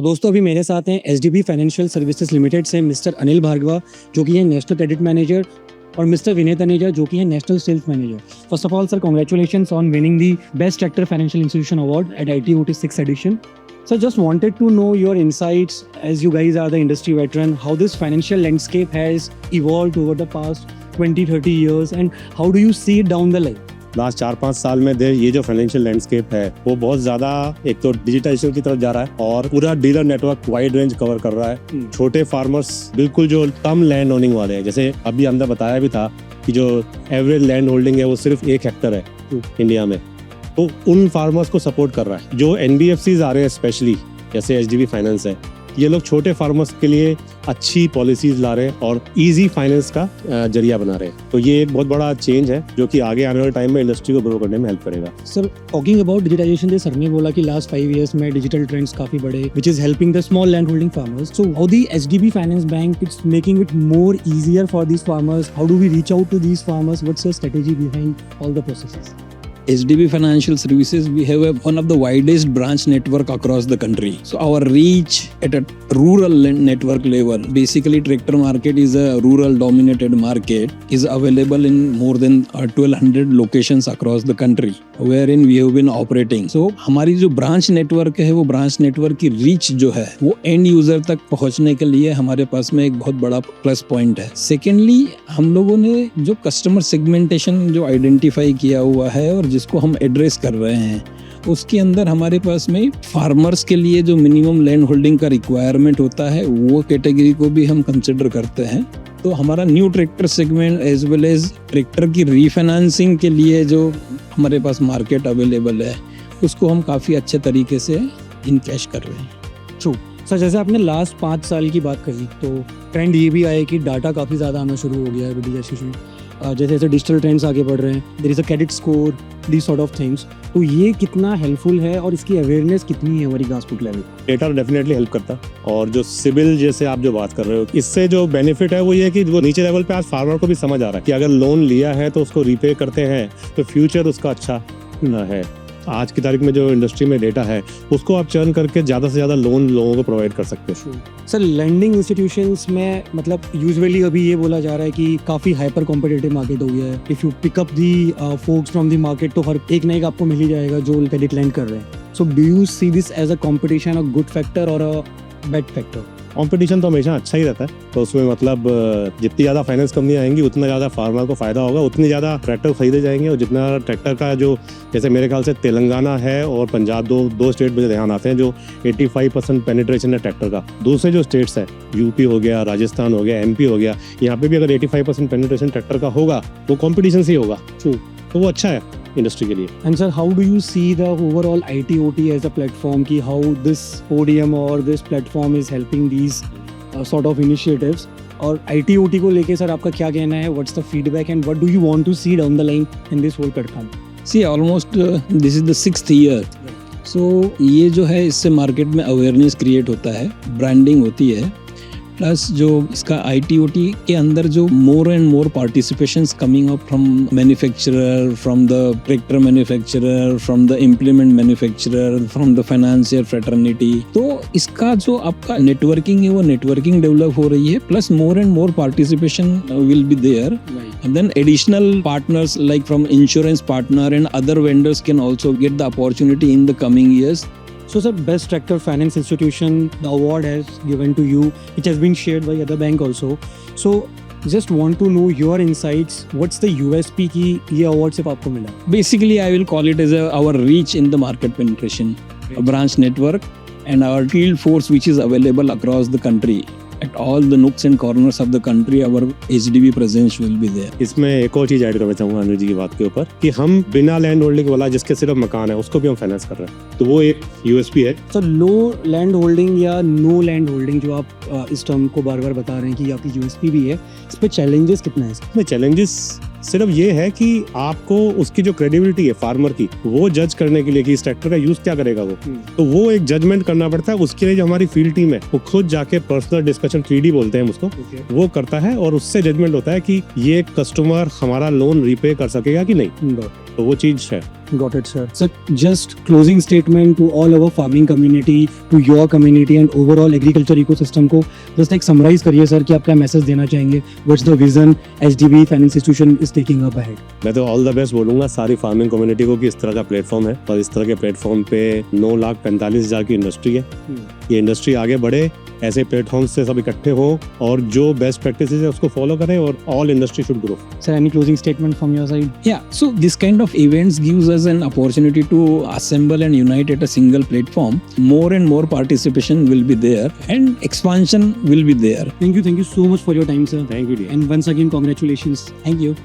तो दोस्तों अभी मेरे साथ हैं एचडीबी फाइनेंशियल सर्विसेज लिमिटेड से मिस्टर अनिल भार्गवा जो कि है नेशनल क्रेडिट मैनेजर और मिस्टर विनय तनेजा जो कि है national sales manager. First of all sir congratulations on winning the best sector financial institution award at ITOT 6th edition. So just wanted to know your insights as you guys are the industry veteran, how this financial landscape has evolved over the past 20-30 years and how do you see it down the line? Last 4-5 साल में ये जो financial landscape है वो बहुत ज्यादा एक तो डिजिटाइजेशन की तरफ जा रहा है और पूरा dealer network wide range cover कर रहा है। छोटे फार्मर्स बिल्कुल जो कम लैंड ओनिंग वाले हैं, जैसे अभी अंदर बताया भी था कि जो एवरेज लैंड होल्डिंग है वो सिर्फ 1 हेक्टर है इंडिया में, तो उन फार्मर्स को सपोर्ट कर रहा है। जो NBFCs आ रहे हैं स्पेशली जैसे HDB फाइनेंस है, ये लोग छोटे फार्मर्स के लिए अच्छी पॉलिसीज ला रहे हैं और इजी फाइनेंस का जरिया बना रहे हैं। तो ये एक बहुत बड़ा चेंज है जो कि आगे आने वाले टाइम में इंडस्ट्री को ग्रो करने में हेल्प करेगा। सर टॉकिंग अबाउट डिजिटाइजेशन, जैसे सर ने बोला कि लास्ट 5 years में डिजिटल ट्रेंड्स काफी बड़े which is helping the small land holding farmers. So how the HDB finance bank it's making it more easier for these farmers, how do we reach out to these farmers, what's your strategy behind all the processes? HDB Financial Services, we have one of the widest branch network across the country. So our reach at a rural network level, basically tractor market is a rural dominated market, is available in more than 1200 locations across the country wherein we have been operating. So हमारी जो branch network है वो branch network की reach जो है वो end user तक पहुंचने के लिए हमारे पास में एक बहुत बड़ा plus point है। Secondly, हम लोगों ने जो customer segmentation जो identify किया हुआ है और जिसको हम एड्रेस कर रहे हैं उसके अंदर हमारे पास में फार्मर्स के लिए जो मिनिमम लैंड होल्डिंग का रिक्वायरमेंट होता है वो कैटेगरी को भी हम कंसिडर करते हैं। तो हमारा new tractor segment as well as tractor की रीफाइनेंसिंग के लिए जो हमारे पास मार्केट अवेलेबल है उसको हम काफ़ी अच्छे तरीके से इनकैश कर रहे हैं। ट्रू सर, जैसे आपने लास्ट 5 साल की बात करी तो ट्रेंड ये भी आया कि डाटा काफ़ी ज़्यादा आना शुरू हो गया है डिजिटाइजेशन, जैसे जैसे डिजिटल ट्रेंड्स आगे बढ़ रहे हैं, there is a credit score, this sort of things. तो ये कितना हेल्पफुल है और इसकी अवेयरनेस कितनी है हमारी grassroot level? Data definitely help करता है और जो सिविल जैसे आप जो बात कर रहे हो इससे जो बेनिफिट है वो ये है कि वो नीचे लेवल पे आज फार्मर को भी समझ आ रहा है कि अगर लोन लिया है तो उसको रीपे करते हैं तो फ्यूचर उसका अच्छा ना है। आज की तारीख में जो इंडस्ट्री में डेटा है उसको आप चर्न करके ज़्यादा से ज़्यादा लोन लोगों को प्रोवाइड कर सकते हो। सर लैंडिंग इंस्टीट्यूशंस में मतलब यूजुअली अभी ये बोला जा रहा है कि काफ़ी हाइपर कॉम्पिटिटिव मार्केट हो गया है। If you pick up the folks from the market तो हर एक ना एक आपको मिल ही जाएगा जो क्रेडिट लैंड कर रहे हैं। So do you see this as a competition, a good factor और अ बैड फैक्टर? कंपटीशन तो हमेशा अच्छा ही रहता है, तो उसमें मतलब जितनी ज़्यादा फाइनेंस कंपनियाँ आएंगी उतना ज़्यादा फार्मर को फ़ायदा होगा, उतनी ज़्यादा ट्रैक्टर खरीदे जाएंगे और जितना ट्रैक्टर का जो जैसे मेरे ख्याल से तेलंगाना है और पंजाब दो स्टेट मुझे ध्यान आते हैं जो 85% पेनिट्रेशन है ट्रैक्टर का। दूसरे जो स्टेट्स है UP हो गया, राजस्थान हो गया, MP हो गया, यहाँ पे भी अगर 85% पेनिट्रेशन ट्रैक्टर का होगा तो कॉम्पिटिशन से ही होगा, तो वो अच्छा है इंडस्ट्री के लिए। And sir how do you see the overall ITOT as a platform की हाउ दिस पोडियम और this platform is helping these sort of initiatives, और ITOT को लेके सर आपका क्या कहना है? What's the feedback and what do you want to see down the line in this whole platform? See almost this is the 6th year, so ये जो है इससे मार्केट में अवेयरनेस क्रिएट होता है, ब्रांडिंग होती है, प्लस जो इसका ITOT के अंदर जो more and more participations coming up from manufacturer, from the tractor manufacturer, from the implement manufacturer, from the financial fraternity, तो इसका जो आपका नेटवर्किंग है वो नेटवर्किंग डेवलप हो रही है, plus more and more participation will be there and then additional partners like from insurance partner and other vendors can also get the opportunity in the coming years. So sir, best tractor finance institution, the award has given to you, which has been shared by other bank also. So just want to know your insights. What's the USP की ये award सिर्फ आपको मिला? Basically, I will call it as our reach in the market penetration, a branch network, and our field force which is available across the country. At all the nooks and corners of the country, our HDB presence will be there. इसमें एक और चीज़ add करना चाहूँगा अनुज जी की बात के ऊपर कि हम बिना लैंड होल्डिंग वाला जिसके सिर्फ मकान है उसको भी हम फाइनेंस कर रहे हैं, तो वो एक USP है। सर लो लैंड होल्डिंग या नो लैंड होल्डिंग जो आप इस टर्म को बार बार बता रहे हैं कि आपकी USP भी है, इस पे चैलेंजेस कितना है? इसमें चैलेंजेस सिर्फ ये है कि आपको उसकी जो क्रेडिबिलिटी है फार्मर की वो जज करने के लिए कि इस ट्रैक्टर का यूज क्या करेगा वो, तो वो एक जजमेंट करना पड़ता है। उसके लिए जो हमारी फील्ड टीम है वो खुद जाके पर्सनल डिस्कशन 3D बोलते हैं उसको, वो करता है और उससे जजमेंट होता है कि ये कस्टमर हमारा लोन रीपे कर सकेगा कि नहीं। तो वो चीज़ है। Got it, sir. Sir, just closing statement to all our farming community, to your community and overall agriculture ecosystem को just एक summarize करिए सर कि आप क्या मैसेज देना चाहेंगे. What's the vision SDB Finance Institution is taking up ahead? मैं तो ऑल द बेस्ट बोलूंगा सारी फार्मिंग कम्युनिटी को कि इस तरह का प्लेटफॉर्म है और इस तरह के प्लेटफॉर्म पे 9,45,000 की इंडस्ट्री है। ये इंडस्ट्री आगे बढ़े, ऐसे प्लेटफॉर्म से सब इकट्ठे हो और जो बेस्ट प्रैक्टिसेस है उसको फॉलो करें और all industry should grow. Sir, any closing statement from your side? Yeah, so this kind of events gives us an opportunity to assemble and unite at a single platform. More and more participation will be there and expansion will be there. Thank you so much for your time, sir. Thank you. And once again, congratulations. Thank you.